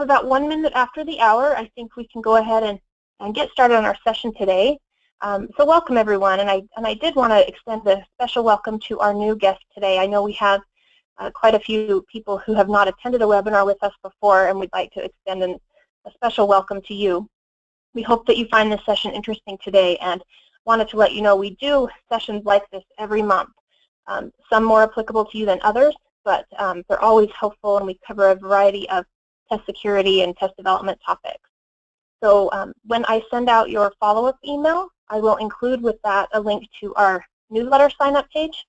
About 1 minute after the hour, I think we can go ahead and get started on our session today. So welcome everyone, and I did want to extend a special welcome to our new guest today. I know we have quite a few people who have not attended a webinar with us before, and we'd like to extend a special welcome to you. We hope that you find this session interesting today, and wanted to let you know we do sessions like this every month. Some more applicable to you than others, but they're always helpful, and we cover a variety of test security and test development topics. So when I send out your follow-up email, I will include with that a link to our newsletter sign-up page.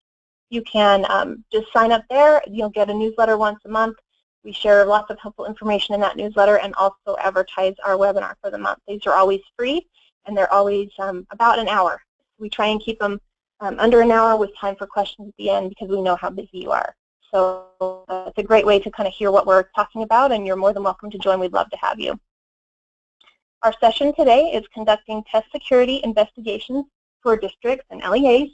You can just sign up there. You'll get a newsletter once a month. We share lots of helpful information in that newsletter and also advertise our webinar for the month. These are always free, and they're always about an hour. We try and keep them under an hour with time for questions at the end because we know how busy you are. So it's a great way to kind of hear what we're talking about, and you're more than welcome to join. We'd love to have you. Our session today is conducting test security investigations for districts and LEAs.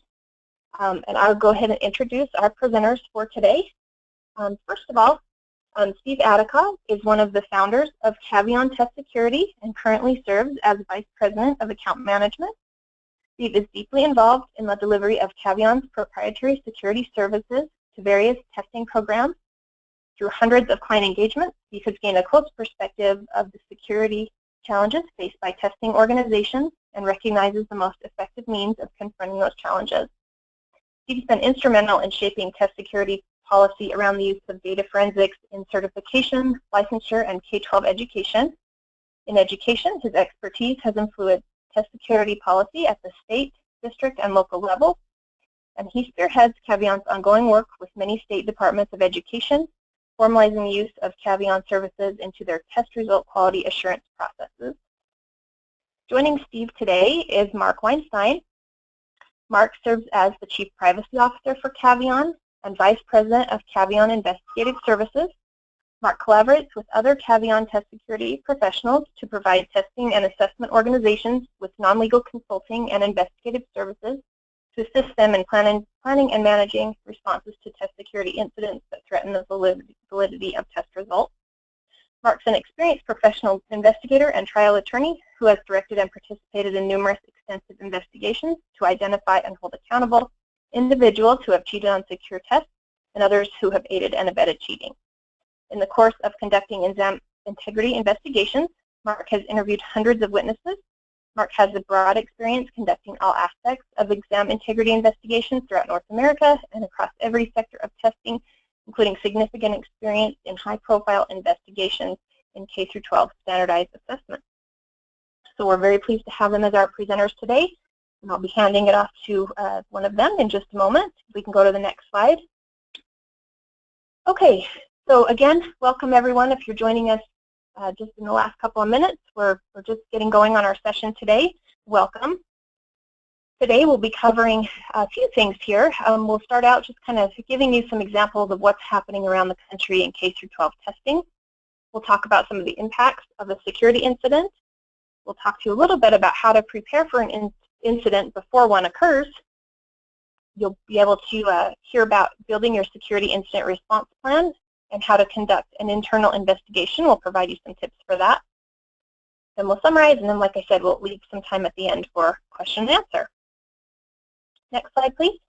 And I'll go ahead and introduce our presenters for today. First of all, Steve Adikoff is one of the founders of Caveon Test Security and currently serves as Vice President of Account Management. Steve is deeply involved in the delivery of Caveon's proprietary security services to various testing programs. Through hundreds of client engagements, Steve has gained a close perspective of the security challenges faced by testing organizations and recognizes the most effective means of confronting those challenges. Steve's been instrumental in shaping test security policy around the use of data forensics in certification, licensure, and K-12 education. In education, his expertise has influenced test security policy at the state, district, and local level, and he spearheads Caveon's ongoing work with many state departments of education, formalizing the use of Caveon services into their test result quality assurance processes. Joining Steve today is Mark Weinstein. Mark serves as the Chief Privacy Officer for Caveon and Vice President of Caveon Investigative Services. Mark collaborates with other Caveon test security professionals to provide testing and assessment organizations with non-legal consulting and investigative services to assist them in planning and managing responses to test security incidents that threaten the validity of test results. Mark's an experienced professional investigator and trial attorney who has directed and participated in numerous extensive investigations to identify and hold accountable individuals who have cheated on secure tests and others who have aided and abetted cheating. In the course of conducting exam integrity investigations, Mark has interviewed hundreds of witnesses. Mark has a broad experience conducting all aspects of exam integrity investigations throughout North America and across every sector of testing, including significant experience in high-profile investigations in K-12 standardized assessment. So we're very pleased to have them as our presenters today, and I'll be handing it off to one of them in just a moment. If we can go to the next slide. Okay, so again, welcome everyone. If you're joining us just in the last couple of minutes, we're just getting going on our session today. Welcome. Today we'll be covering a few things here. We'll start out just kind of giving you some examples of what's happening around the country in K-12 testing. We'll talk about some of the impacts of a security incident. We'll talk to you a little bit about how to prepare for an incident before one occurs. You'll be able to hear about building your security incident response plan and how to conduct an internal investigation. We'll provide you some tips for that. Then we'll summarize, and then, like I said, we'll leave some time at the end for question and answer. Next slide, please.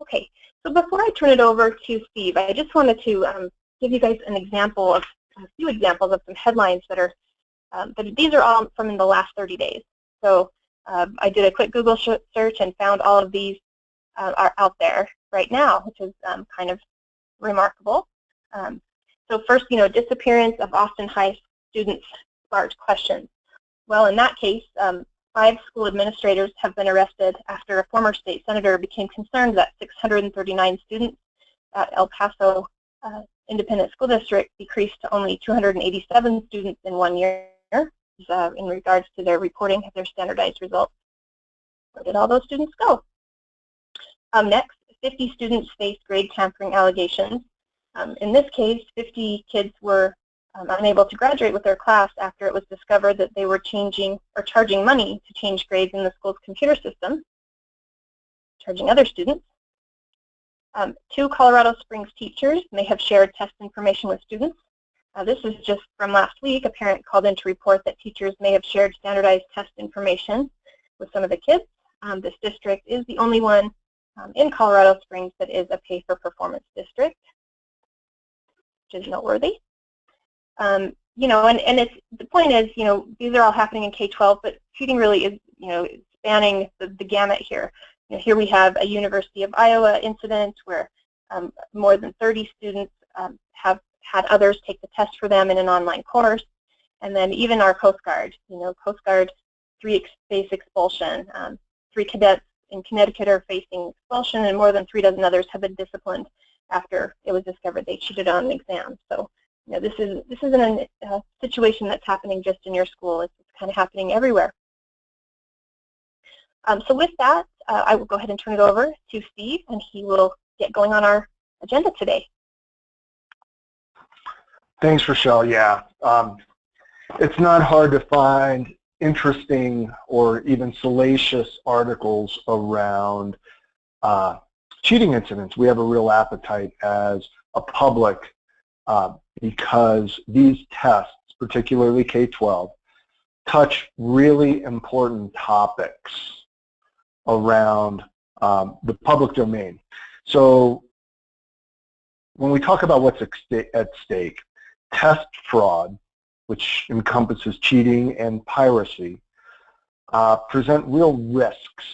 Okay, so before I turn it over to Steve, I just wanted to give you guys an example of a few examples of some headlines that are, these are all from in the last 30 days. So I did a quick Google search and found all of these are out there right now, which is kind of remarkable. So first, disappearance of Austin High students sparked questions. Well, in that case, 5 school administrators have been arrested after a former state senator became concerned that 639 students at El Paso Independent School District decreased to only 287 students in 1 year in regards to their reporting of their standardized results. Where did all those students go? Next, 50 students faced grade tampering allegations. In this case, 50 kids were unable to graduate with their class after it was discovered that they were charging money to change grades in the school's computer system, charging other students. 2 Colorado Springs teachers may have shared test information with students. This is just from last week. A parent called in to report that teachers may have shared standardized test information with some of the kids. This district is the only one in Colorado Springs that is a pay-for-performance district, which is noteworthy. You know, and it's, the point is, you know, these are all happening in K-12, but cheating really is, you know, spanning the gamut here. You know, here we have a University of Iowa incident where more than 30 students have had others take the test for them in an online course, and then even our Coast Guard, you know, Coast Guard 3-face expulsion. 3 cadets in Connecticut are facing expulsion, and more than 3 dozen others have been disciplined after it was discovered they cheated on an exam. So, you know, this isn't a situation that's happening just in your school. It's kind of happening everywhere. So with that, I will go ahead and turn it over to Steve, and he will get going on our agenda today. Thanks, Rochelle. Yeah, it's not hard to find interesting or even salacious articles around cheating incidents. We have a real appetite as a public because these tests, particularly K-12, touch really important topics around the public domain. So when we talk about what's at stake, test fraud, which encompasses cheating and piracy, present real risks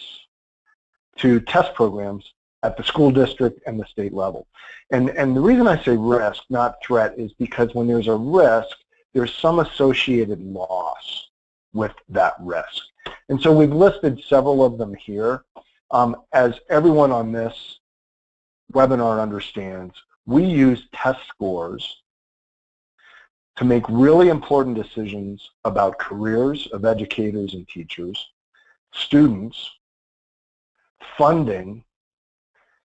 to test programs at the school district and the state level. And the reason I say risk, not threat, is because when there's a risk, there's some associated loss with that risk. And so we've listed several of them here. As everyone on this webinar understands, we use test scores to make really important decisions about careers of educators and teachers, students, funding,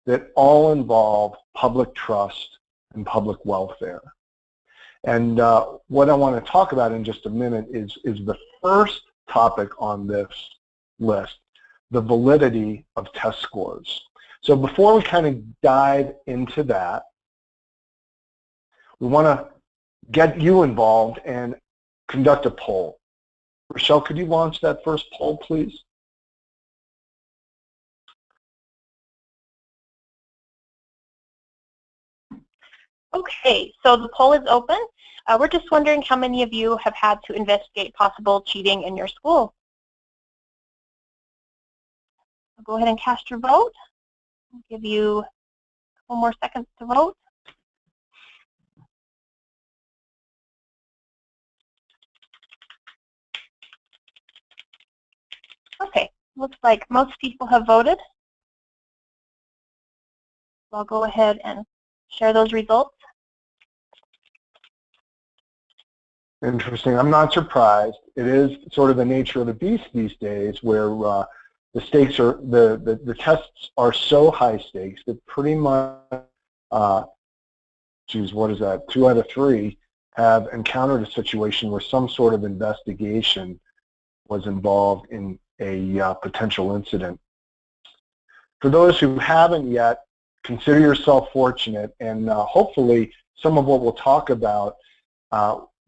that all involve public trust and public welfare. And what I want to talk about in just a minute is the first topic on this list, the validity of test scores. So before we kind of dive into that, we want to get you involved and conduct a poll. Rochelle, could you launch that first poll, please? Okay, so the poll is open. We're just wondering how many of you have had to investigate possible cheating in your school. Go ahead and cast your vote. I'll give you a couple more seconds to vote. Okay, looks like most people have voted. So I'll go ahead and share those results. Interesting. I'm not surprised. It is sort of the nature of the beast these days, where the stakes are, the tests are so high stakes that pretty much, geez, what is that? 2 out of 3 have encountered a situation where some sort of investigation was involved in a potential incident. For those who haven't yet, consider yourself fortunate, and hopefully some of what we'll talk about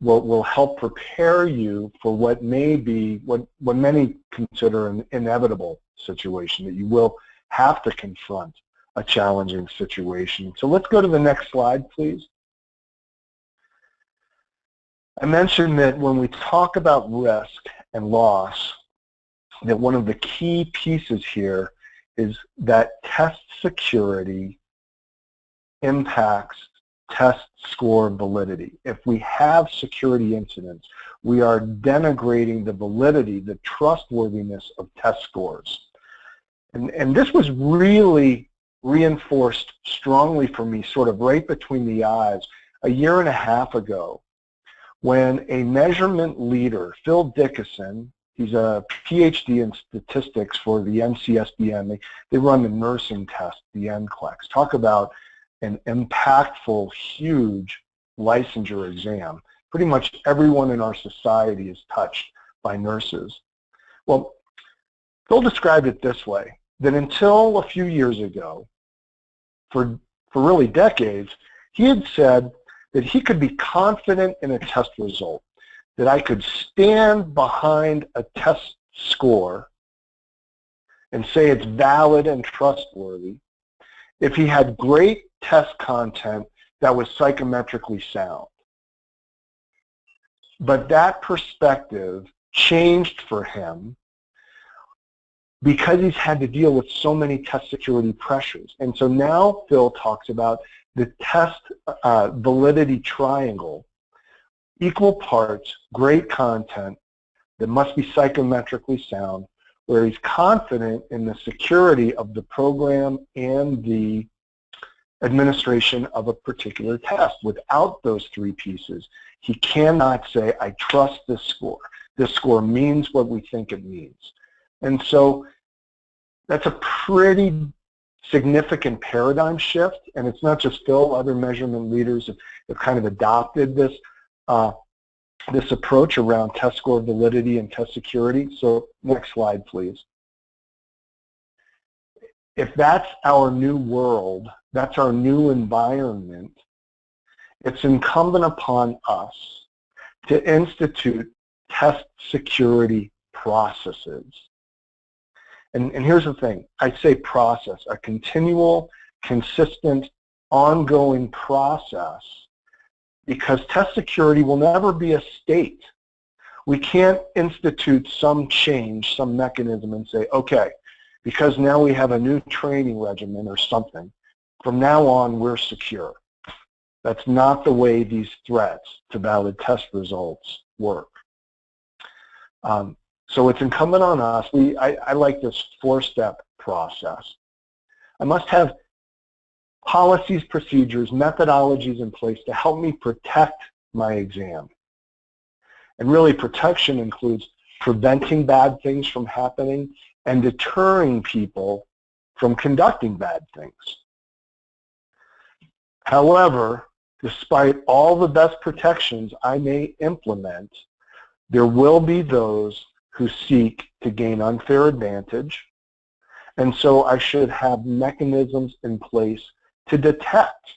will help prepare you for what may be, what many consider an inevitable situation, that you will have to confront a challenging situation. So let's go to the next slide, please. I mentioned that when we talk about risk and loss, that one of the key pieces here is that test security impacts test score validity. If we have security incidents, we are denigrating the validity, the trustworthiness of test scores. And this was really reinforced strongly for me, sort of right between the eyes, a year and a half ago, when a measurement leader, Phil Dickinson, he's a PhD in statistics for the NCSBN. They run the nursing test, the NCLEX. Talk about an impactful, huge licensure exam. Pretty much everyone in our society is touched by nurses. Well, Phil described it this way, that until a few years ago, for really decades, he had said that he could be confident in a test result, that I could stand behind a test score and say it's valid and trustworthy if he had great test content that was psychometrically sound. But that perspective changed for him because he's had to deal with so many test security pressures. And so now Phil talks about the test validity triangle, equal parts, great content that must be psychometrically sound, where he's confident in the security of the program and the administration of a particular test. Without those three pieces, he cannot say, I trust this score. This score means what we think it means. And so that's a pretty significant paradigm shift, and it's not just Phil. Other measurement leaders have kind of adopted this this approach around test score validity and test security. So next slide, please. If that's our new world, that's our new environment, it's incumbent upon us to institute test security processes. And here's the thing, I say process, a continual, consistent, ongoing process, because test security will never be a state. We can't institute some change, some mechanism and say, okay, because now we have a new training regimen or something, from now on we're secure. That's not the way these threats to valid test results work. So it's incumbent on us. I like this four-step process. I must have policies, procedures, methodologies in place to help me protect my exam. And really, protection includes preventing bad things from happening and deterring people from conducting bad things. However, despite all the best protections I may implement, there will be those who seek to gain unfair advantage, and so I should have mechanisms in place to detect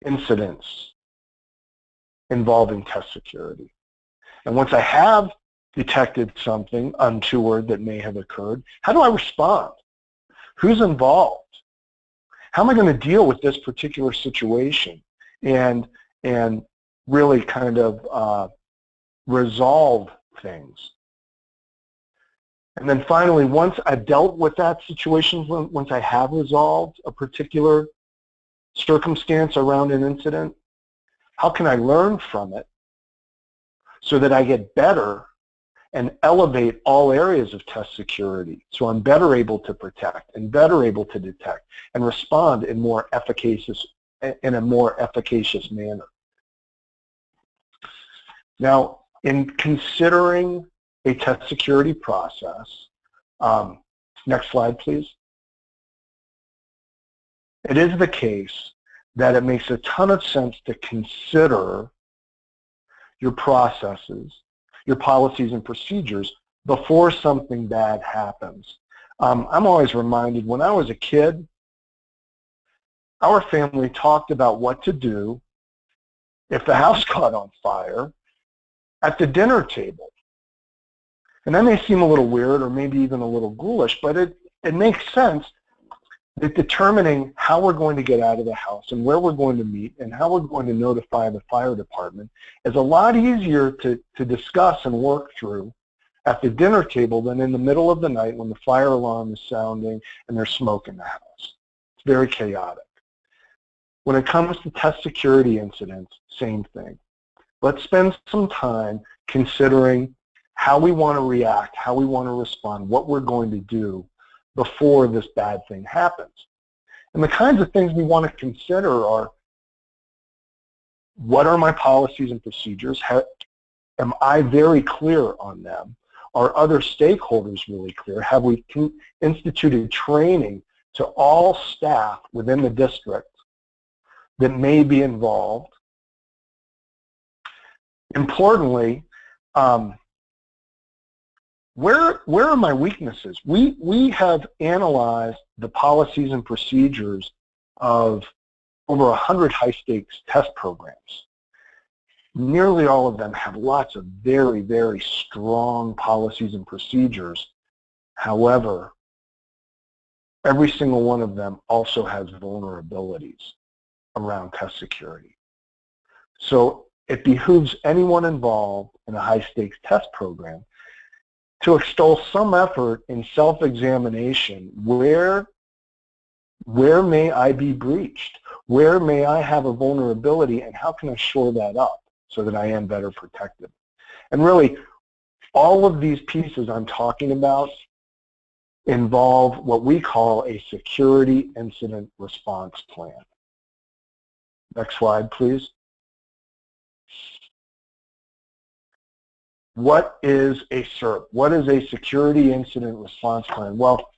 incidents involving test security. And once I have detected something untoward that may have occurred, how do I respond? Who's involved? How am I going to deal with this particular situation and really kind of resolve things? And then finally, once I've dealt with that situation, once I have resolved a particular circumstance around an incident, how can I learn from it so that I get better and elevate all areas of test security, so I'm better able to protect and better able to detect and respond in a more efficacious manner? Now, in considering a test security process, next slide, please. It is the case that it makes a ton of sense to consider your processes, your policies and procedures before something bad happens. I'm always reminded, when I was a kid, our family talked about what to do if the house caught on fire at the dinner table. And that may seem a little weird or maybe even a little ghoulish, but it makes sense that determining how we're going to get out of the house and where we're going to meet and how we're going to notify the fire department is a lot easier to discuss and work through at the dinner table than in the middle of the night when the fire alarm is sounding and there's smoke in the house. It's very chaotic. When it comes to test security incidents, same thing. Let's spend some time considering how we want to react, how we want to respond, what we're going to do before this bad thing happens. And the kinds of things we want to consider are, what are my policies and procedures? Am I very clear on them? Are other stakeholders really clear? Have we instituted training to all staff within the district that may be involved? Importantly, where are my weaknesses? We have analyzed the policies and procedures of over 100 high-stakes test programs. Nearly all of them have lots of very, very strong policies and procedures. However, every single one of them also has vulnerabilities around test security. So it behooves anyone involved in a high-stakes test program to extol some effort in self-examination. Where may I be breached? Where may I have a vulnerability, and how can I shore that up so that I am better protected? And really, all of these pieces I'm talking about involve what we call a security incident response plan. Next slide, please. What is a SIRP? What is a security incident response plan? Well,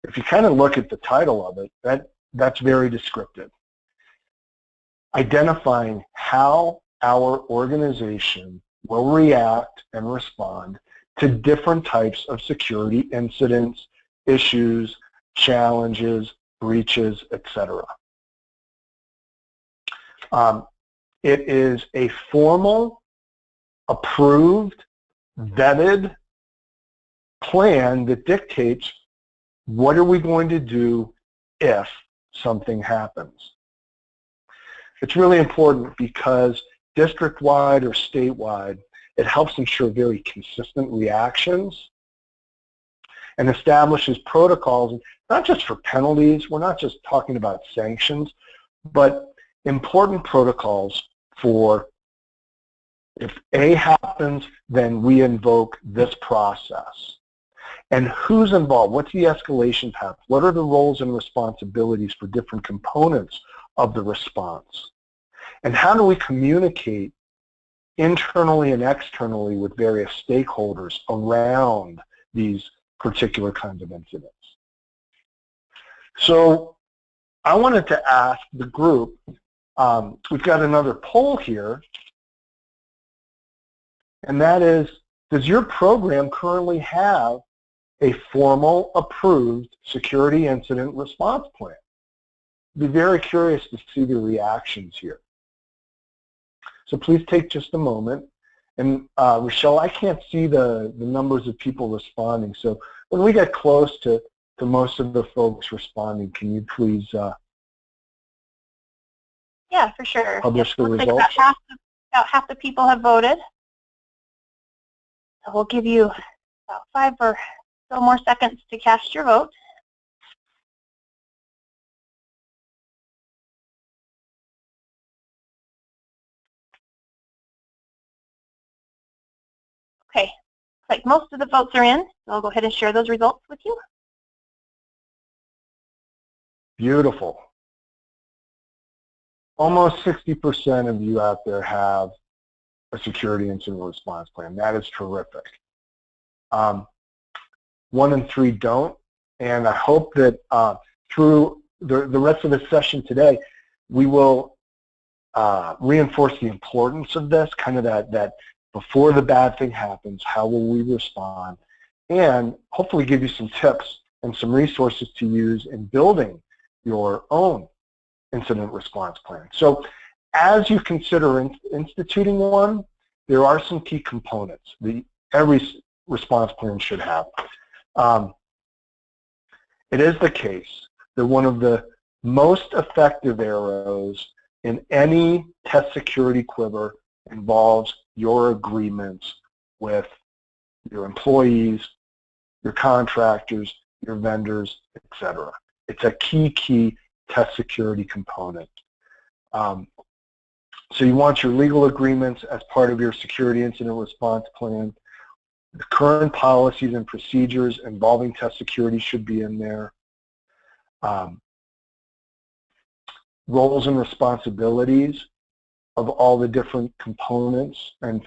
if you kind of look at the title of it, that's very descriptive. Identifying how our organization will react and respond to different types of security incidents, issues, challenges, breaches, etc. It is a formal, approved, vetted plan that dictates what are we going to do if something happens. It's really important because district-wide or statewide, it helps ensure very consistent reactions and establishes protocols, not just for penalties, we're not just talking about sanctions, but important protocols for if A happens, then we invoke this process. And who's involved? What's the escalation path? What are the roles and responsibilities for different components of the response? And how do we communicate internally and externally with various stakeholders around these particular kinds of incidents? So I wanted to ask the group, we've got another poll here, and that is, does your program currently have a formal, approved security incident response plan? I'd be very curious to see the reactions here. So please take just a moment. And Rochelle, I can't see the numbers of people responding. So when we get close to most of the folks responding, can you please yeah, for sure. publish the results? Like about half the people have voted. So we'll give you about 5 or so more seconds to cast your vote. Okay, looks like most of the votes are in, so I'll go ahead and share those results with you. Beautiful. Almost 60% of you out there have a security incident response plan. That is terrific. 1 in 3 don't, and I hope that through the rest of the session today, we will reinforce the importance of this, kind of that before the bad thing happens, how will we respond, and hopefully give you some tips and some resources to use in building your own incident response plan. So as you consider instituting one, there are some key components that every response plan should have. It is the case that one of the most effective arrows in any test security quiver involves your agreements with your employees, your contractors, your vendors, etc. It's a key test security component. So you want your legal agreements as part of your security incident response plan. The current policies and procedures involving test security should be in there. Roles and responsibilities of all the different components and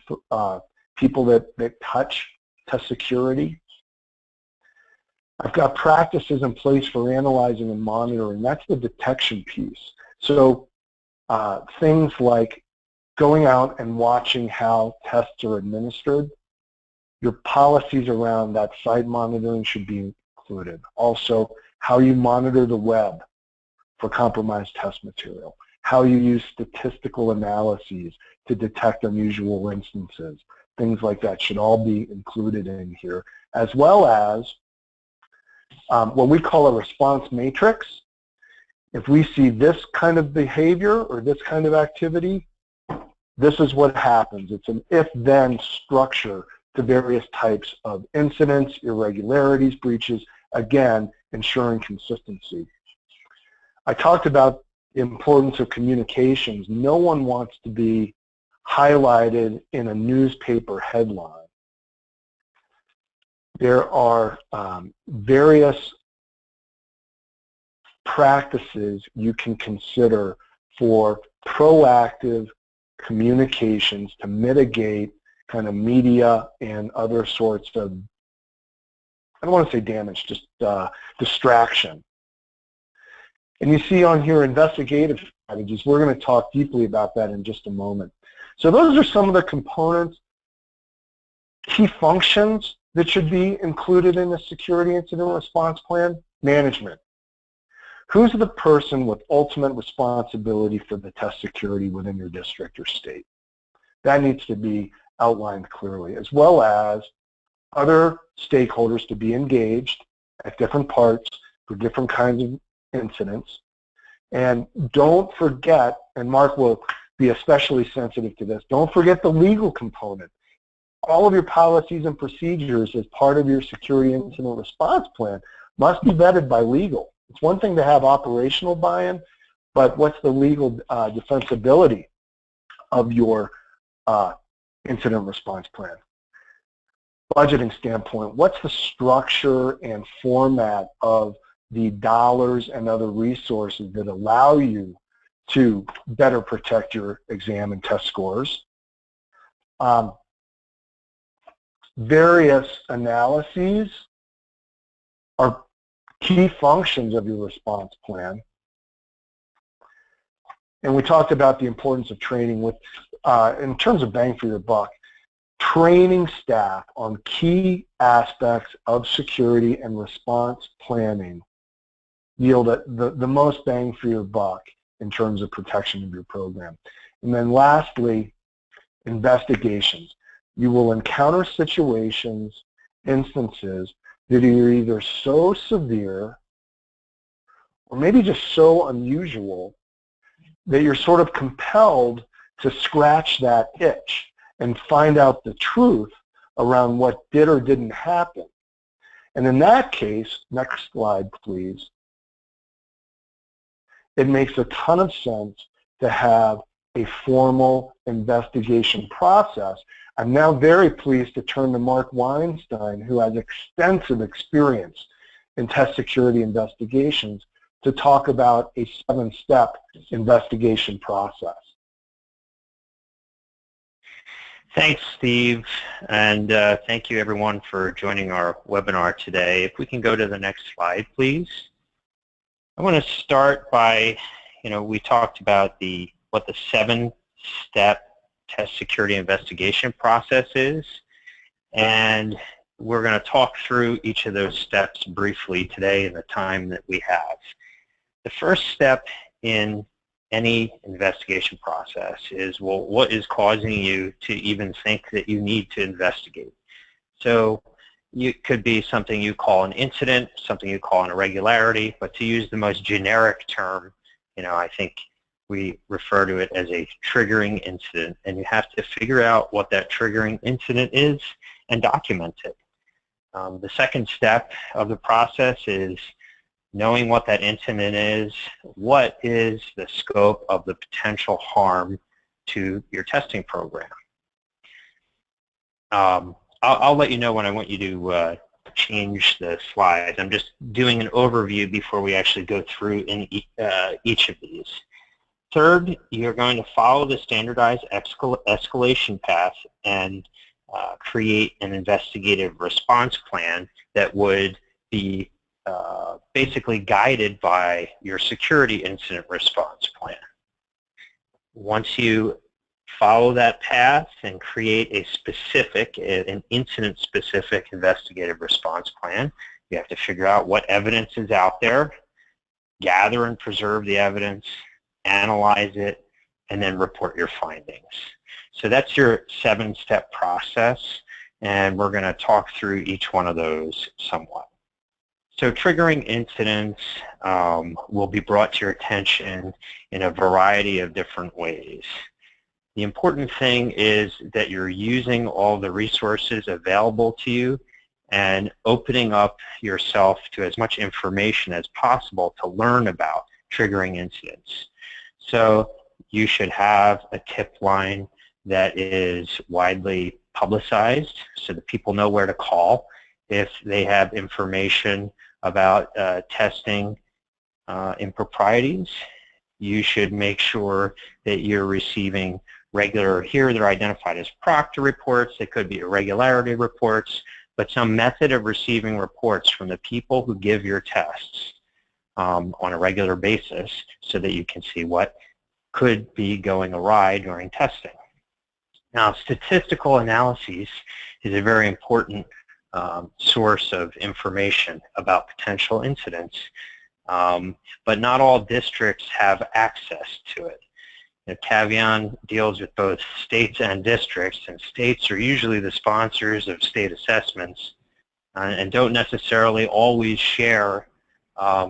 people that touch test security. I've got practices in place for analyzing and monitoring. That's the detection piece. So things like going out and watching how tests are administered. Your policies around that site monitoring should be included. Also, how you monitor the web for compromised test material. how you use statistical analyses to detect unusual instances. Things like that should all be included in here, as well as what we call a response matrix. If we see this kind of behavior or this kind of activity, this is what happens. It's an if-then structure to various types of incidents, irregularities, breaches, again, ensuring consistency. I talked about the importance of communications. No one wants to be highlighted in a newspaper headline. There are various practices you can consider for proactive communications to mitigate kind of media and other sorts of, I don't want to say damage, just distraction. And you see on here investigative strategies. We're going to talk deeply about that in just a moment. So those are some of the components, key functions that should be included in the security incident response plan. Management. Who's the person with ultimate responsibility for the test security within your district or state? That needs to be outlined clearly, as well as other stakeholders to be engaged at different parts for different kinds of incidents. And don't forget, and Mark will be especially sensitive to this, don't forget the legal component. All of your policies and procedures as part of your security incident response plan must be vetted by legal. It's one thing to have operational buy-in, but what's the legal defensibility of your incident response plan? Budgeting standpoint, what's the structure and format of the dollars and other resources that allow you to better protect your exam and test scores? Various analyses are key functions of your response plan. And we talked about the importance of training with, in terms of bang for your buck, training staff on key aspects of security and response planning yield the most bang for your buck in terms of protection of your program. And then lastly, investigations. You will encounter situations, instances that are either so severe or maybe just so unusual that you're sort of compelled to scratch that itch and find out the truth around what did or didn't happen. And in that case, next slide please, it makes a ton of sense to have a formal investigation process. I'm now very pleased to turn to Mark Weinstein, who has extensive experience in test security investigations, to talk about a 7-step investigation process. Thanks, Steve, and thank you everyone for joining our webinar today. If we can go to the next slide, please. I want to start by, we talked about what the 7-step test security investigation process is, and we're going to talk through each of those steps briefly today in the time that we have. The first step in any investigation process is, well, what is causing you to even think that you need to investigate? So it could be something you call an incident, something you call an irregularity, but to use the most generic term, I think we refer to it as a triggering incident, and you have to figure out what that triggering incident is and document it. The second step of the process is knowing what that incident is, what is the scope of the potential harm to your testing program. I'll let you know when I want you to change the slides. I'm just doing an overview before we actually go through in each of these. Third, you're going to follow the standardized escalation path and create an investigative response plan that would be basically guided by your security incident response plan. Once you follow that path and create an incident-specific investigative response plan, you have to figure out what evidence is out there, gather and preserve the evidence, analyze it, and then report your findings. So that's your 7-step process, and we're going to talk through each one of those somewhat. So triggering incidents will be brought to your attention in a variety of different ways. The important thing is that you're using all the resources available to you and opening up yourself to as much information as possible to learn about triggering incidents. So you should have a tip line that is widely publicized so that people know where to call if they have information about testing improprieties. You should make sure that you're receiving regular, here they're identified as proctor reports, they could be irregularity reports, but some method of receiving reports from the people who give your tests on a regular basis so that you can see what could be going awry during testing. Now, statistical analyses is a very important source of information about potential incidents, but not all districts have access to it. Caveon deals with both states and districts, and states are usually the sponsors of state assessments and don't necessarily always share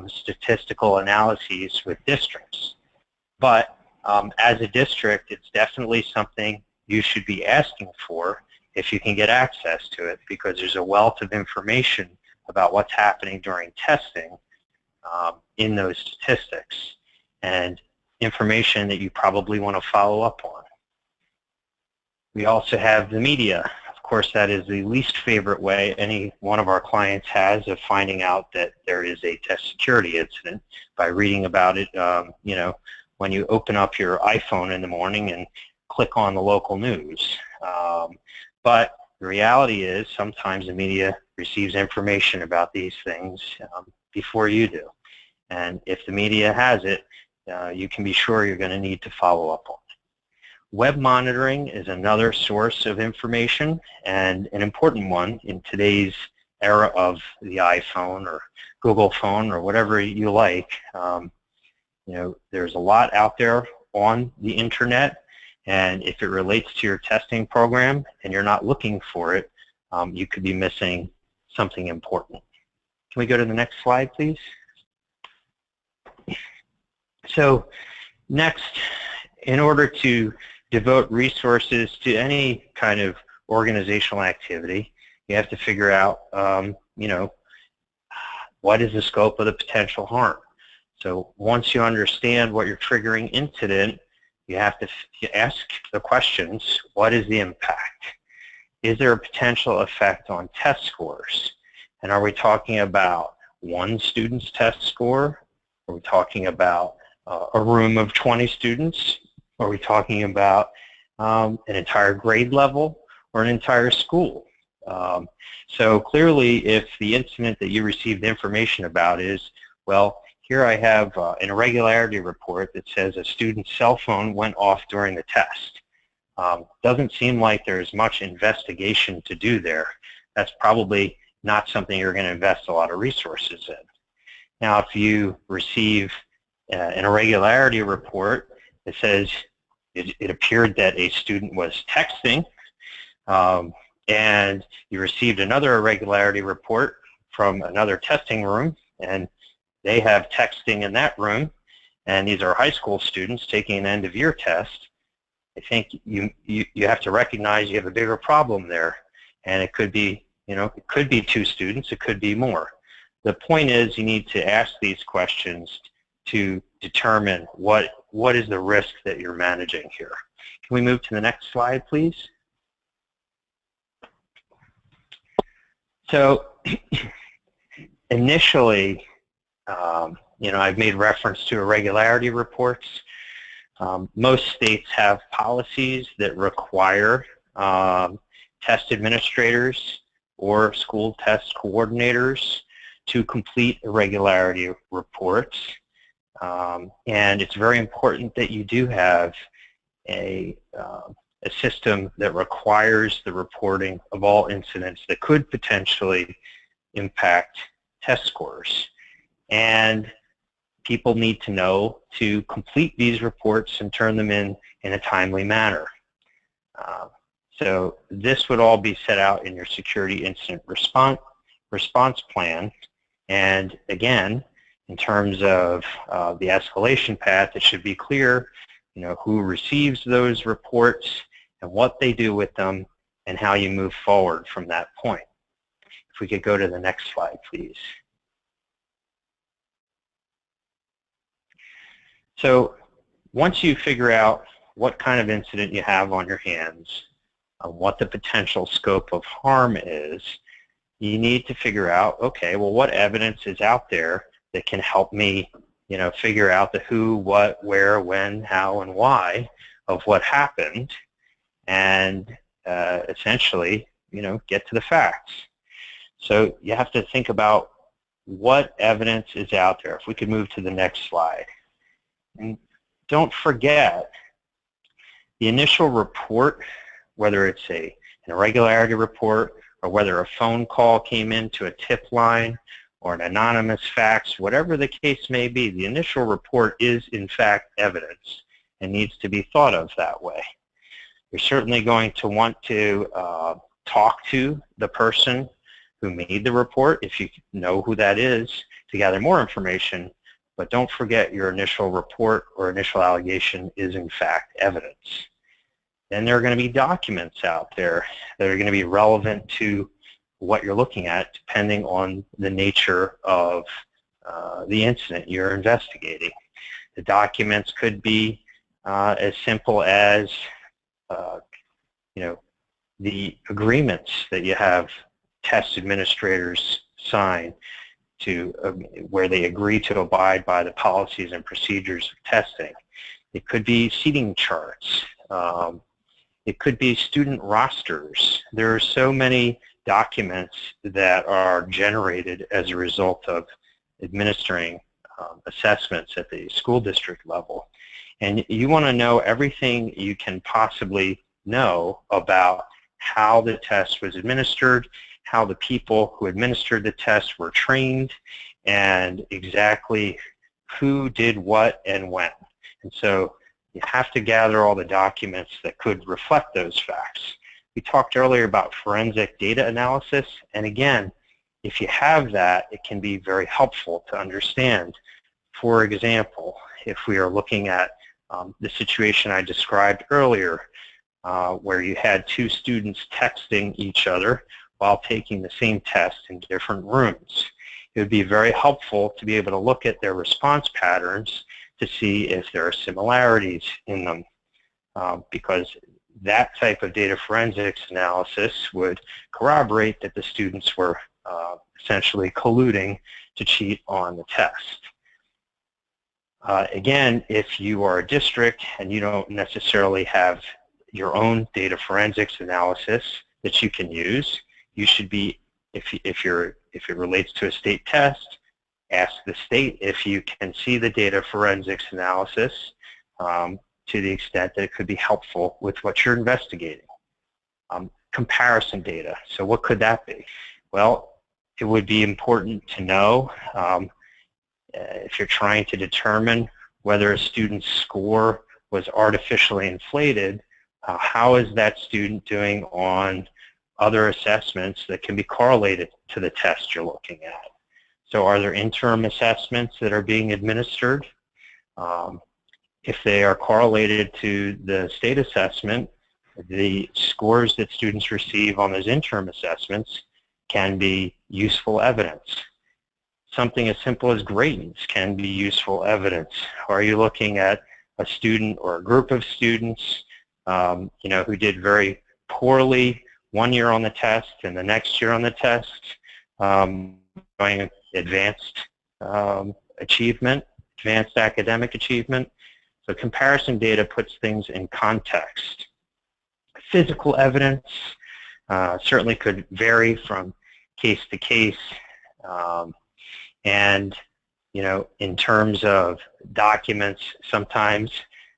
statistical analyses with districts. But as a district, it's definitely something you should be asking for if you can get access to it, because there's a wealth of information about what's happening during testing in those statistics, and information that you probably want to follow up on. We also have the media. Of course, that is the least favorite way any one of our clients has of finding out that there is a test security incident, by reading about it, you know, when you open up your iPhone in the morning and click on the local news. But the reality is sometimes the media receives information about these things before you do. And if the media has it, you can be sure you're going to need to follow up on it. Web monitoring is another source of information, and an important one in today's era of the iPhone or Google phone or whatever you like. You know, there's a lot out there on the internet, and if it relates to your testing program and you're not looking for it, you could be missing something important. Can we go to the next slide, please? So next, in order to devote resources to any kind of organizational activity, you have to figure out, you know, what is the scope of the potential harm. So once you understand what your triggering incident, you have to ask the questions: what is the impact? Is there a potential effect on test scores? And are we talking about one student's test score? Are we talking about a room of 20 students? Are we talking about an entire grade level or an entire school? So clearly, if the incident that you received information about is, well, here I have an irregularity report that says a student's cell phone went off during the test. Doesn't seem like there's much investigation to do there. That's probably not something you're going to invest a lot of resources in. Now, if you receive an irregularity report that says it appeared that a student was texting, and you received another irregularity report from another testing room, and they have texting in that room, and these are high school students taking an end-of-year test, I think you have to recognize you have a bigger problem there, and it could be, you know, it could be 2 students, it could be more. The point is you need to ask these questions to determine what is the risk that you're managing here. Can we move to the next slide, please? So initially, you know, I've made reference to irregularity reports. Most states have policies that require test administrators or school test coordinators to complete irregularity reports. And it's very important that you do have a system that requires the reporting of all incidents that could potentially impact test scores. And people need to know to complete these reports and turn them in a timely manner. So this would all be set out in your security incident response plan. And again, in terms of the escalation path, it should be clear, who receives those reports and what they do with them and how you move forward from that point. If we could go to the next slide, please. So once you figure out what kind of incident you have on your hands, what the potential scope of harm is, you need to figure out, okay, well, what evidence is out there that can help me, figure out the who, what, where, when, how, and why of what happened, and essentially, get to the facts. So you have to think about what evidence is out there. If we could move to the next slide. And don't forget, the initial report, whether it's an irregularity report or whether a phone call came in to a tip line or an anonymous fax, whatever the case may be, the initial report is in fact evidence and needs to be thought of that way. You're certainly going to want to talk to the person who made the report, if you know who that is, to gather more information, but don't forget your initial report or initial allegation is in fact evidence. Then there are going to be documents out there that are going to be relevant to what you're looking at, depending on the nature of the incident you're investigating. The documents could be as simple as the agreements that you have test administrators sign to where they agree to abide by the policies and procedures of testing. It could be seating charts. It could be student rosters. There are so many documents that are generated as a result of administering assessments at the school district level. And you want to know everything you can possibly know about how the test was administered, how the people who administered the test were trained, and exactly who did what and when. And so you have to gather all the documents that could reflect those facts. We talked earlier about forensic data analysis, and again, if you have that, it can be very helpful to understand. For example, if we are looking at the situation I described earlier, where you had two students texting each other while taking the same test in different rooms, it would be very helpful to be able to look at their response patterns to see if there are similarities in them, because that type of data forensics analysis would corroborate that the students were essentially colluding to cheat on the test. Again, if you are a district and you don't necessarily have your own data forensics analysis that you can use, you should be, if it relates to a state test, ask the state if you can see the data forensics analysis to the extent that it could be helpful with what you're investigating. Comparison data. So what could that be? Well, it would be important to know if you're trying to determine whether a student's score was artificially inflated, how is that student doing on other assessments that can be correlated to the test you're looking at? So are there interim assessments that are being administered? If they are correlated to the state assessment, the scores that students receive on those interim assessments can be useful evidence. Something as simple as grades can be useful evidence. Are you looking at a student or a group of students who did very poorly one year on the test and the next year on the test, going advanced achievement, advanced academic achievement? So comparison data puts things in context. Physical evidence certainly could vary from case to case. And, in terms of documents, sometimes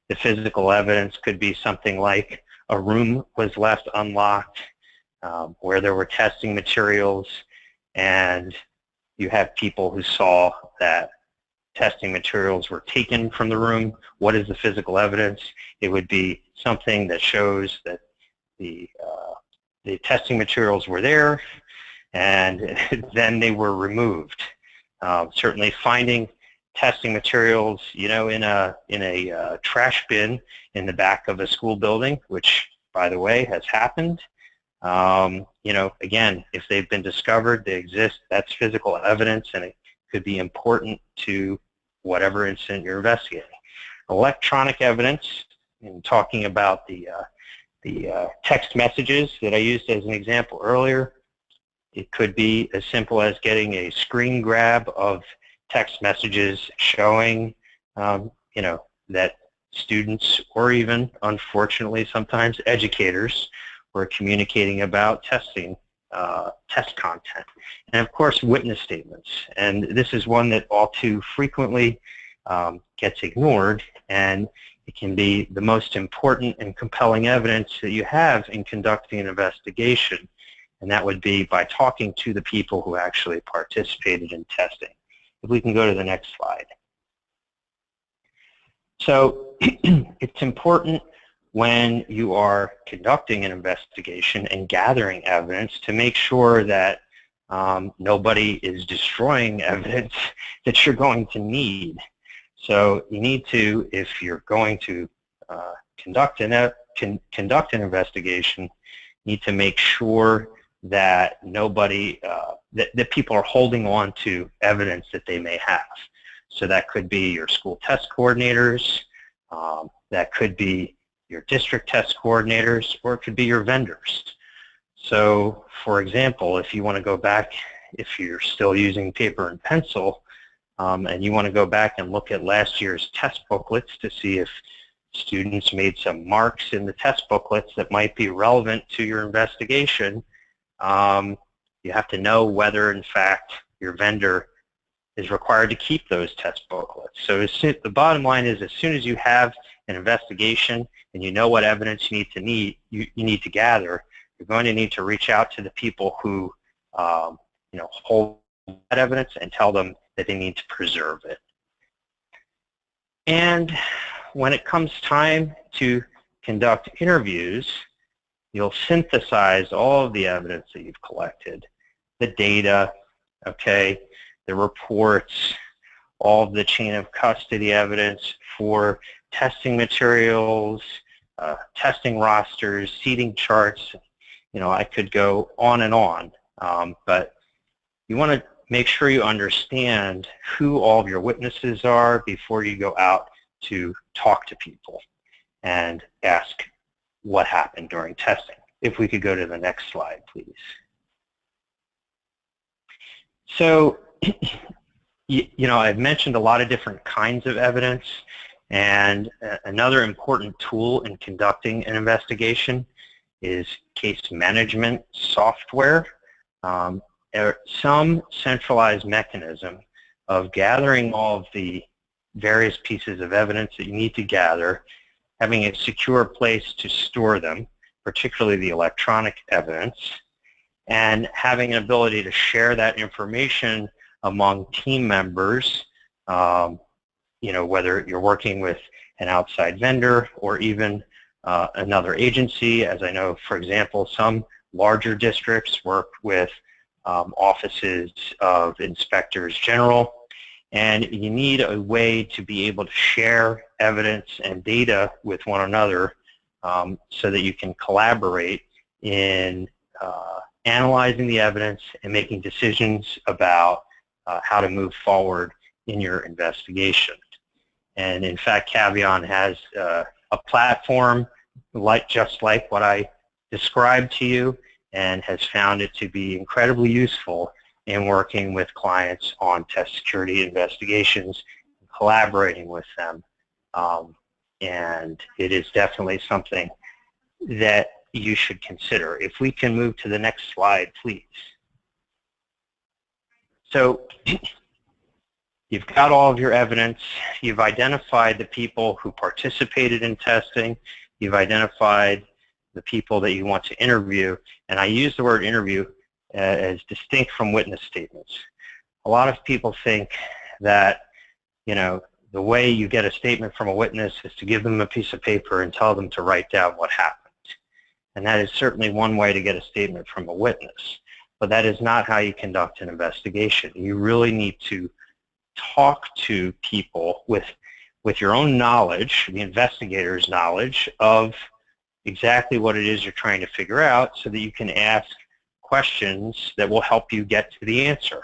the physical evidence could be something like a room was left unlocked where there were testing materials, and you have people who saw that testing materials were taken from the room. What is the physical evidence? It would be something that shows that the testing materials were there, and then they were removed. Certainly, finding testing materials, in a trash bin in the back of a school building, which, by the way, has happened. Again, if they've been discovered, they exist. That's physical evidence, and it could be important to whatever incident you're investigating. Electronic evidence, in talking about the text messages that I used as an example earlier, it could be as simple as getting a screen grab of text messages showing, that students, or even, unfortunately, sometimes educators, were communicating about testing, test content. And of course, witness statements. And this is one that all too frequently gets ignored, and it can be the most important and compelling evidence that you have in conducting an investigation. And that would be by talking to the people who actually participated in testing. If we can go to the next slide. So it's important when you are conducting an investigation and gathering evidence to make sure that nobody is destroying evidence that you're going to need. So you need to, if you're going to conduct an investigation, you need to make sure that nobody, that people are holding on to evidence that they may have. So that could be your school test coordinators, that could be your district test coordinators, or it could be your vendors. So, for example, if you want to go back, if you're still using paper and pencil, and you want to go back and look at last year's test booklets to see if students made some marks in the test booklets that might be relevant to your investigation, you have to know whether, in fact, your vendor is required to keep those test booklets. So the bottom line is, as soon as you have an investigation and you know what evidence you need to gather, you're going to need to reach out to the people who hold that evidence and tell them that they need to preserve it. And when it comes time to conduct interviews, you'll synthesize all of the evidence that you've collected, the data, the reports, all of the chain of custody evidence for testing materials, testing rosters, seating charts. I could go on and on, but you want to make sure you understand who all of your witnesses are before you go out to talk to people and ask what happened during testing. If we could go to the next slide, please. So, I've mentioned a lot of different kinds of evidence, and another important tool in conducting an investigation is case management software. Some centralized mechanism of gathering all of the various pieces of evidence that you need to gather, having a secure place to store them, particularly the electronic evidence, and having an ability to share that information among team members, whether you're working with an outside vendor or even another agency. As I know, for example, some larger districts work with offices of inspectors general, and you need a way to be able to share evidence and data with one another so that you can collaborate in analyzing the evidence and making decisions about how to move forward in your investigation. And in fact, Caveon has a platform just like what I described to you, and has found it to be incredibly useful in working with clients on test security investigations, collaborating with them. And it is definitely something that you should consider. If we can move to the next slide, please. So you've got all of your evidence. You've identified the people who participated in testing. You've identified the people that you want to interview. And I use the word interview as distinct from witness statements. A lot of people think that the way you get a statement from a witness is to give them a piece of paper and tell them to write down what happened. And that is certainly one way to get a statement from a witness. But that is not how you conduct an investigation. You really need to talk to people with your own knowledge, the investigator's knowledge of exactly what it is you're trying to figure out, so that you can ask questions that will help you get to the answer.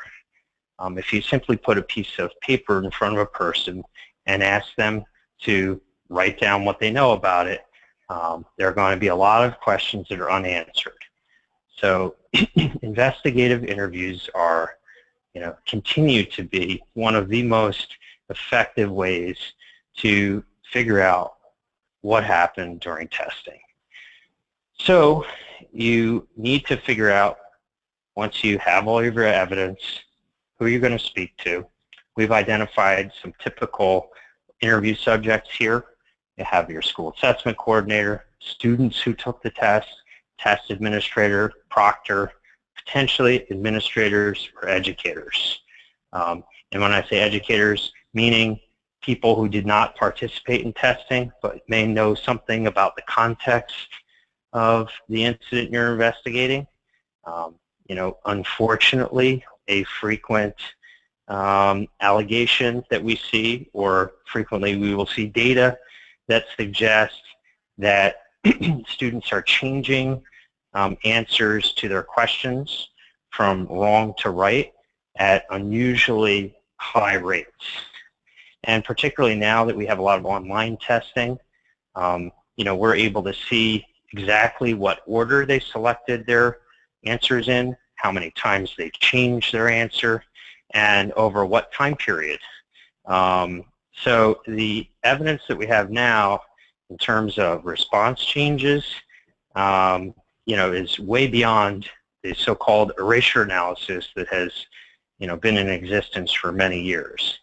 If you simply put a piece of paper in front of a person and ask them to write down what they know about it, there are going to be a lot of questions that are unanswered. So investigative interviews are, continue to be one of the most effective ways to figure out what happened during testing. So you need to figure out, once you have all of your evidence, who you're going to speak to. We've identified some typical interview subjects here. You have your school assessment coordinator, students who took the test administrator, proctor, potentially administrators or educators. And when I say educators, meaning people who did not participate in testing but may know something about the context of the incident you're investigating. Unfortunately, a frequent allegation that we see, or frequently we will see data that suggests that students are changing answers to their questions from wrong to right at unusually high rates. And particularly now that we have a lot of online testing, we're able to see exactly what order they selected their answers in, how many times they changed their answer, and over what time period. So the evidence that we have now in terms of response changes, is way beyond the so-called erasure analysis that has, been in existence for many years.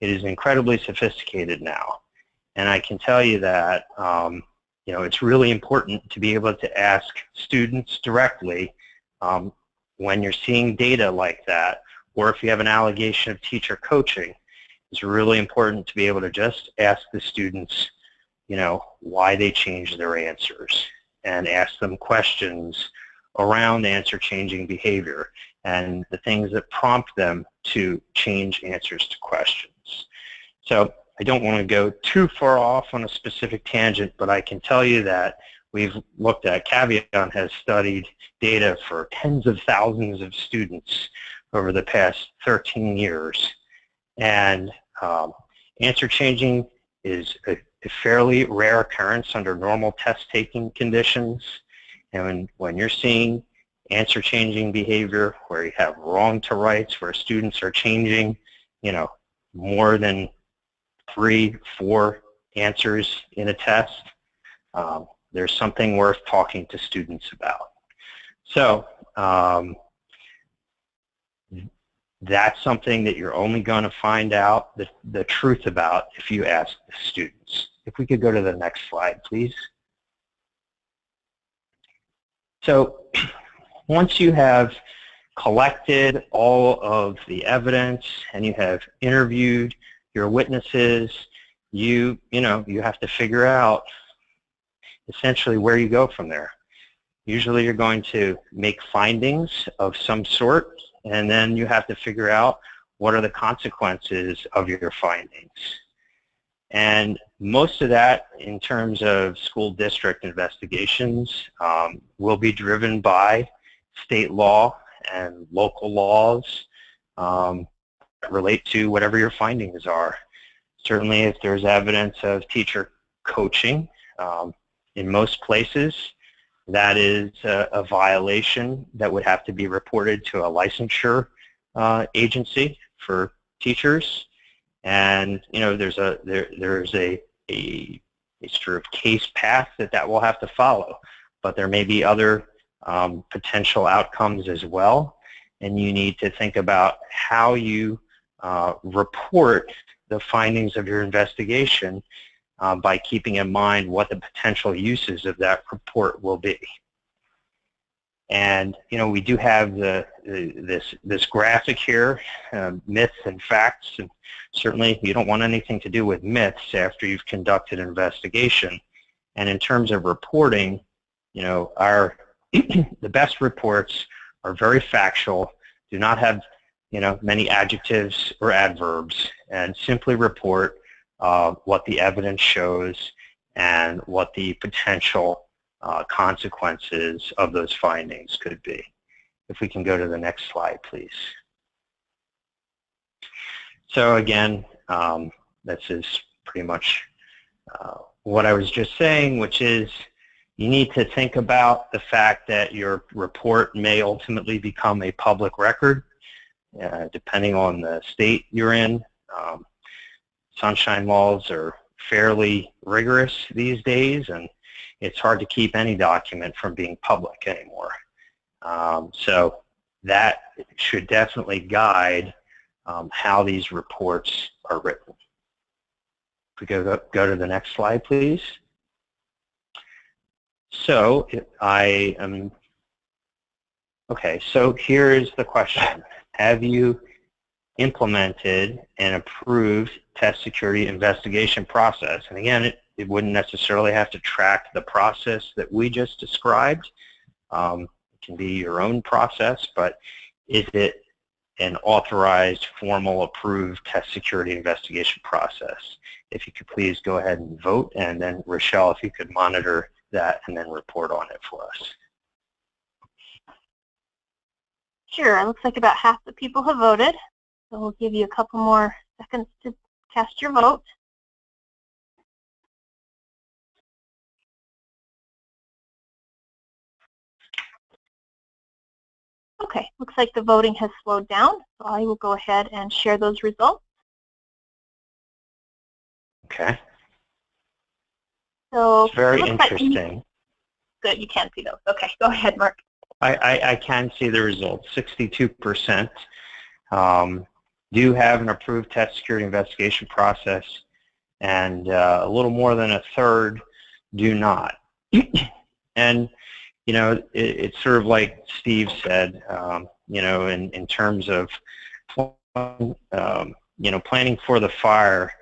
It is incredibly sophisticated now, and I can tell you that, it's really important to be able to ask students directly when you're seeing data like that, or if you have an allegation of teacher coaching. It's really important to be able to just ask the students, why they changed their answers, and ask them questions around answer changing behavior and the things that prompt them to change answers to questions. So I don't want to go too far off on a specific tangent, but I can tell you that we've looked at, Caveon has studied data for tens of thousands of students over the past 13 years. And answer changing is a fairly rare occurrence under normal test-taking conditions. And when you're seeing answer changing behavior where you have wrong to rights, where students are changing, more than 3, 4 answers in a test, there's something worth talking to students about. So that's something that you're only going to find out the truth about if you ask the students. If we could go to the next slide, please. So once you have collected all of the evidence and you have interviewed your witnesses, you have to figure out essentially where you go from there. Usually you're going to make findings of some sort, and then you have to figure out what are the consequences of your findings. And most of that, in terms of school district investigations, will be driven by state law and local laws that relate to whatever your findings are. Certainly if there's evidence of teacher coaching, in most places, that is a violation that would have to be reported to a licensure agency for teachers. And there's a sort of case path that will have to follow. But there may be other potential outcomes as well. And you need to think about how you report the findings of your investigation by keeping in mind what the potential uses of that report will be. And we do have this graphic here, myths and facts, and certainly you don't want anything to do with myths after you've conducted an investigation. And in terms of reporting, our the best reports are very factual, do not have many adjectives or adverbs, and simply report what the evidence shows and what the potential consequences of those findings could be. If we can go to the next slide, please. So again, this is pretty much what I was just saying, which is you need to think about the fact that your report may ultimately become a public record, depending on the state you're in. Sunshine laws are fairly rigorous these days, and it's hard to keep any document from being public anymore. So that should definitely guide how these reports are written. If we go to the next slide, please. So so here's the question. Have you implemented an approved test security investigation process? And again, it wouldn't necessarily have to track the process that we just described. It can be your own process, but is it an authorized, formal, approved test security investigation process? If you could please go ahead and vote, and then Rochelle, if you could monitor that and then report on it for us. Sure, it looks like about half the people have voted, so we'll give you a couple more seconds to cast your vote. Okay, looks like the voting has slowed down, so I will go ahead and share those results. Okay. So it's very interesting. Good, you can see those. Okay, go ahead, Mark. I can see the results. 62% do have an approved test security investigation process, and a little more than a third do not. And it's sort of like Steve said, in terms of planning for the fire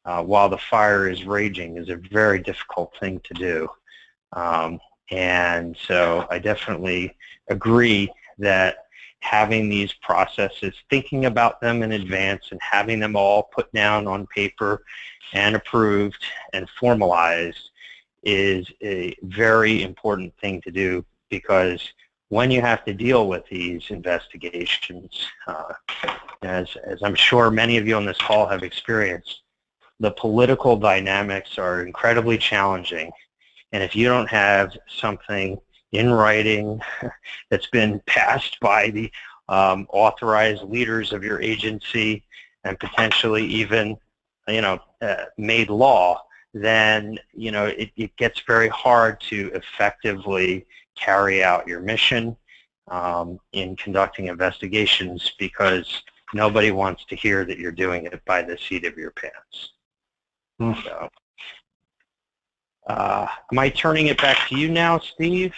while the fire is raging is a very difficult thing to do. And so I definitely agree that having these processes, thinking about them in advance and having them all put down on paper and approved and formalized is a very important thing to do, because when you have to deal with these investigations, as I'm sure many of you on this call have experienced, the political dynamics are incredibly challenging. And if you don't have something in writing that's been passed by the authorized leaders of your agency and potentially even, made law, then, it gets very hard to effectively carry out your mission in conducting investigations, because nobody wants to hear that you're doing it by the seat of your pants. So, am I turning it back to you now, Steve?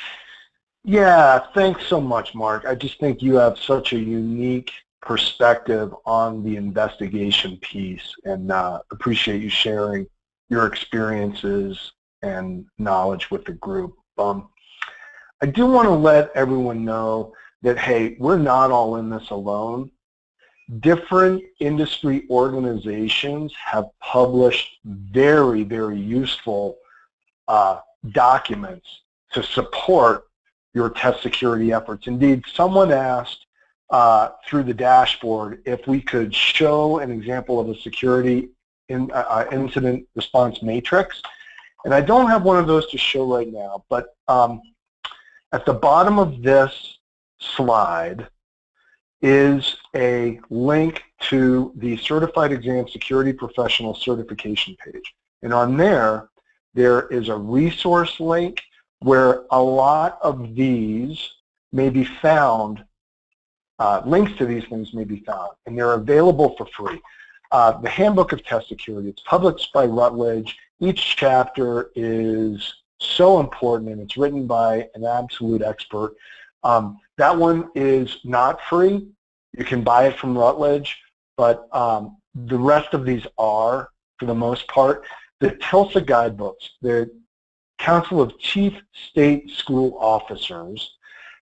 Yeah, thanks so much, Mark. I just think you have such a unique perspective on the investigation piece, and appreciate you sharing your experiences and knowledge with the group. I do want to let everyone know that, hey, we're not all in this alone. Different industry organizations have published very, very useful documents to support your test security efforts. Indeed, someone asked through the dashboard if we could show an example of a security incident response matrix. And I don't have one of those to show right now, but at the bottom of this slide is a link to the Certified Exam Security Professional certification page. And on there is a resource link where a lot of these may be found, links to these things may be found, and they're available for free. The Handbook of Test Security, it's published by Routledge. Each chapter is so important, and it's written by an absolute expert. That one is not free. You can buy it from Rutledge, but the rest of these are, for the most part. The TILSA guidebooks, the Council of Chief State School Officers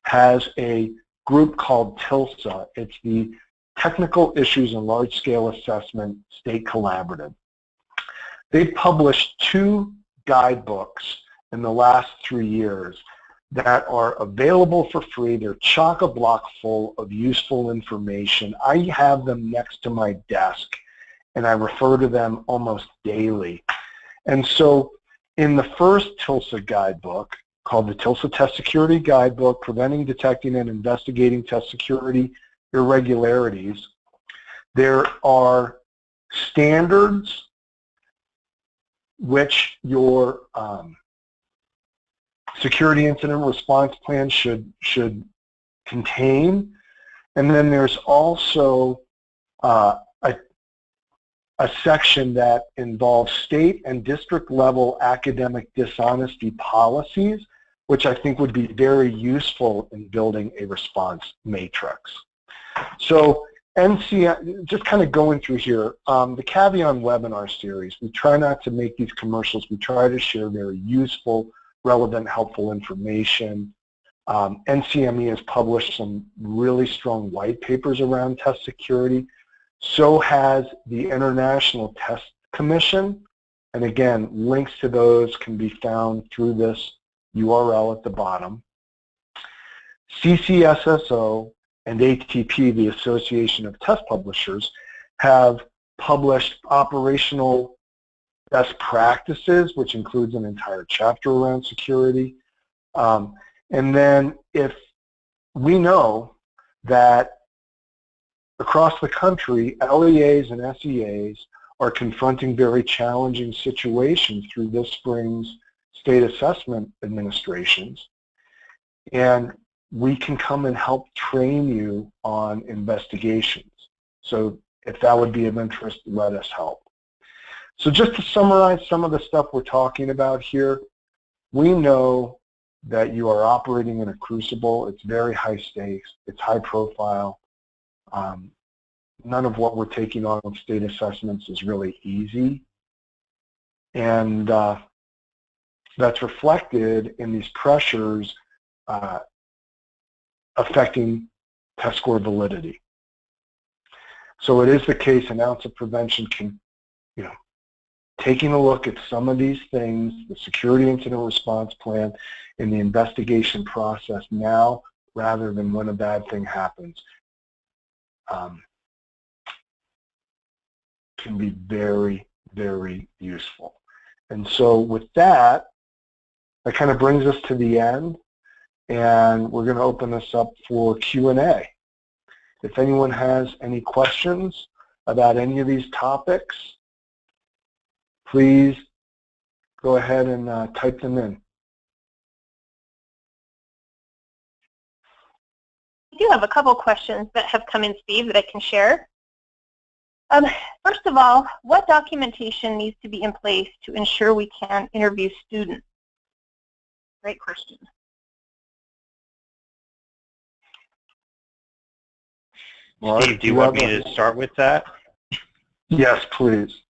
has a group called TILSA. It's the Technical Issues and Large-Scale Assessment State Collaborative. They've published 2 guidebooks in the last 3 years that are available for free. They're chock-a-block full of useful information. I have them next to my desk, and I refer to them almost daily. And so in the first TILSA guidebook, called the TILSA Test Security Guidebook, Preventing, Detecting, and Investigating Test Security Irregularities, there are standards which your security incident response plan should contain. And then there's also a section that involves state and district level academic dishonesty policies, which I think would be very useful in building a response matrix. So NCM, just kind of going through here, the Caveon webinar series, we try not to make these commercials. We try to share very useful, relevant, helpful information. NCME has published some really strong white papers around test security. So has the International Test Commission. And again, links to those can be found through this URL at the bottom. CCSSO and ATP, the Association of Test Publishers, have published operational best practices, which includes an entire chapter around security. And then if we know that across the country, LEAs and SEAs are confronting very challenging situations through this spring's state assessment administrations, and we can come and help train you on investigations. So if that would be of interest, let us help. So just to summarize some of the stuff we're talking about here, we know that you are operating in a crucible. It's very high stakes. It's high profile. None of what we're taking on with state assessments is really easy. And that's reflected in these pressures affecting test score validity. So it is the case an ounce of prevention can, taking a look at some of these things, the security incident response plan and the investigation process now rather than when a bad thing happens, can be very, very useful. And so with that kind of brings us to the end, and we're going to open this up for Q&A. If anyone has any questions about any of these topics, please go ahead and type them in. We do have a couple questions that have come in, Steve, that I can share. First of all, what documentation needs to be in place to ensure we can interview students? Great question. Steve, do you want me to start with that? Yes, please.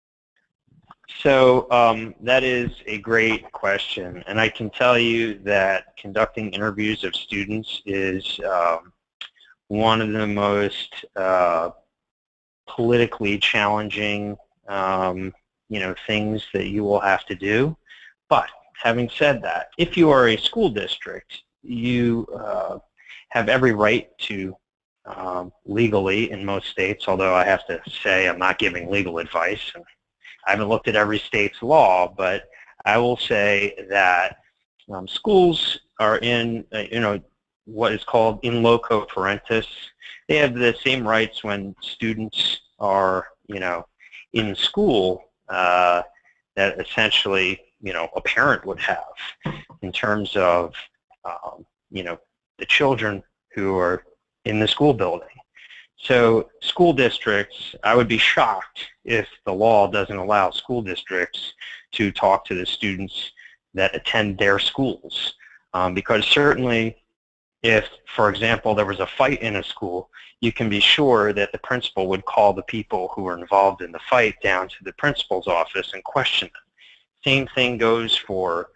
So that is a great question, and I can tell you that conducting interviews of students is one of the most politically challenging, things that you will have to do. But having said that, if you are a school district, you have every right to legally in most states, although I have to say I'm not giving legal advice. And I haven't looked at every state's law, but I will say that schools are in, what is called in loco parentis. They have the same rights when students are, in school that essentially, a parent would have in terms of, the children who are in the school building. So school districts, I would be shocked if the law doesn't allow school districts to talk to the students that attend their schools, because certainly if, for example, there was a fight in a school, you can be sure that the principal would call the people who were involved in the fight down to the principal's office and question them. Same thing goes for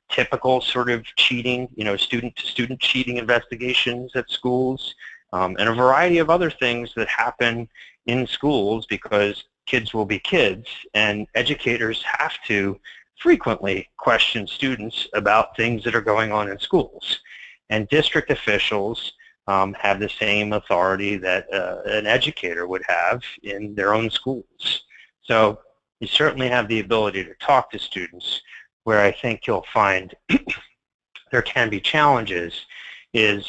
typical sort of cheating, student-to-student cheating investigations at schools, and a variety of other things that happen in schools because kids will be kids, and educators have to frequently question students about things that are going on in schools. And district officials have the same authority that an educator would have in their own schools. So you certainly have the ability to talk to students. Where I think you'll find there can be challenges is,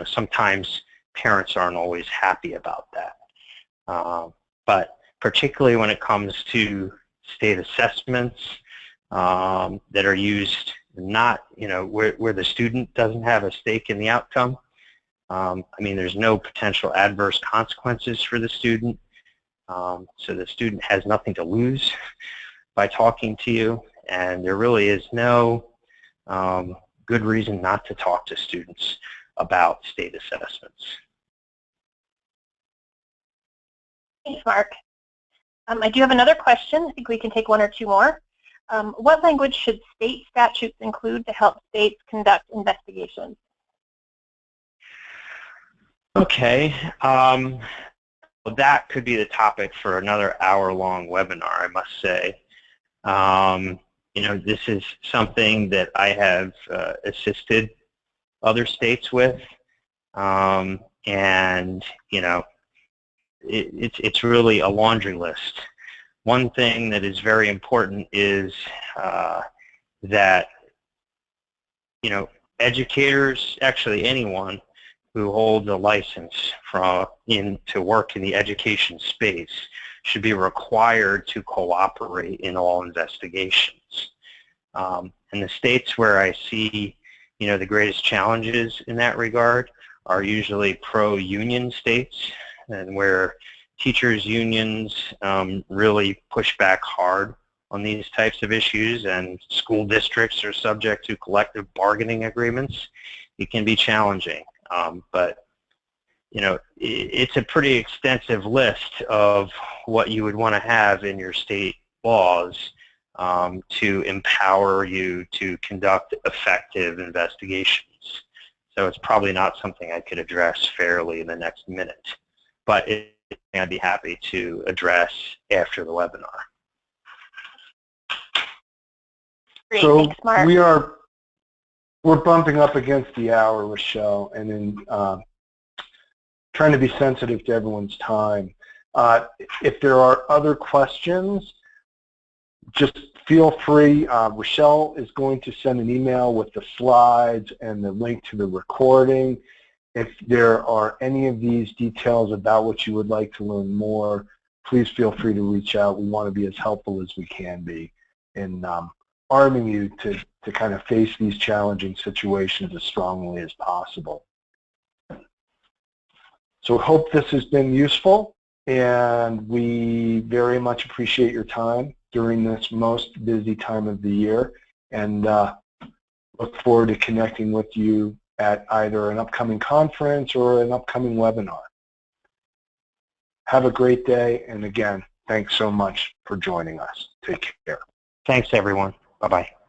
sometimes parents aren't always happy about that. But particularly when it comes to state assessments that are used not, where the student doesn't have a stake in the outcome. There's no potential adverse consequences for the student. So the student has nothing to lose by talking to you. And there really is no good reason not to talk to students about state assessments. Thanks, Mark. I do have another question. I think we can take one or two more. What language should state statutes include to help states conduct investigations? Okay. Well, that could be the topic for another hour-long webinar, I must say. This is something that I have assisted other states with, and it's really a laundry list. One thing that is very important is that educators, actually anyone who holds a license to work in the education space, should be required to cooperate in all investigations. And the states where I see, the greatest challenges in that regard are usually pro-union states, and where teachers' unions really push back hard on these types of issues, and school districts are subject to collective bargaining agreements. It can be challenging, but it's a pretty extensive list of what you would want to have in your state laws to empower you to conduct effective investigations. So it's probably not something I could address fairly in the next minute, but I'd be happy to address after the webinar. Great, So thanks, Mark. we're bumping up against the hour, Rochelle, and in trying to be sensitive to everyone's time. If there are other questions, just feel free. Rochelle is going to send an email with the slides and the link to the recording. If there are any of these details about what you would like to learn more, please feel free to reach out. We want to be as helpful as we can be in arming you to kind of face these challenging situations as strongly as possible. So I hope this has been useful, and we very much appreciate your time during this most busy time of the year, and look forward to connecting with you at either an upcoming conference or an upcoming webinar. Have a great day, and again, thanks so much for joining us. Take care. Thanks, everyone. Bye-bye.